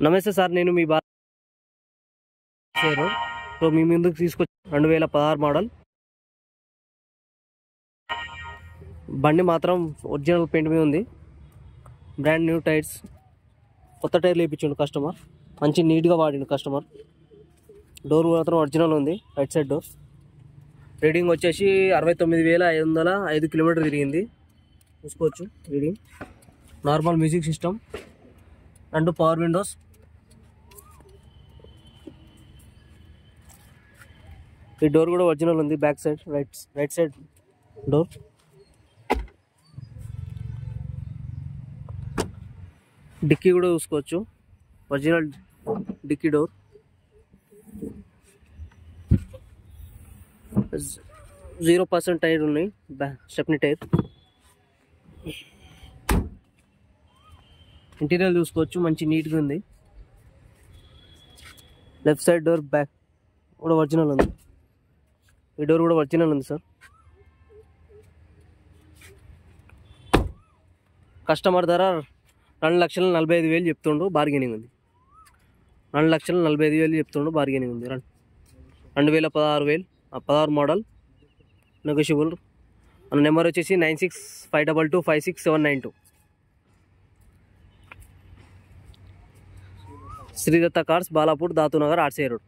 నమస్తే సార్, నేను మీ బాగా సో మీ ముందుకు తీసుకొచ్చి 2016 మోడల్ బండి మాత్రం ఒరిజినల్ పెయింట్ మీద ఉంది. బ్రాండ్ న్యూ టైర్స్, కొత్త టైర్లు వేయించిండు కస్టమర్. మంచి నీట్గా వాడిండు కస్టమర్. డోర్ మాత్రం ఒరిజినల్ ఉంది. Right side door. రీడింగ్ వచ్చేసి 69,505 కిలోమీటర్ తిరిగింది. చూసుకోవచ్చు reading. Normal music system and power windows. ఈ డోర్ కూడా ఒరిజినల్ ఉంది. Back side right side door. Dicky కూడా చూసుకోవచ్చు, ఒరిజినల్ డిక్కీ డోర్. 0% టైర్ ఉన్నాయి, స్టెప్నీ టైర్. ఇంటీరియర్ చూసుకోవచ్చు, మంచి నీట్గా ఉంది. లెఫ్ట్ సైడ్ డోర్ బ్యాక్ కూడా ఒరిజినల్ ఉంది. ఈ డోర్ కూడా ఒరిజినల్ ఉంది సార్. కస్టమర్ ధర 2,45,000 చెప్తుండు, బార్గెనింగ్ ఉంది. 2,45,000 చెప్తుండు, బార్గెనింగ్ ఉంది. 2016 మోడల్, నెగోషియబుల్. మన నెంబర్ వచ్చేసి 9652256792. Sridatta cars, Balapur, దాతు Nagar, RC road.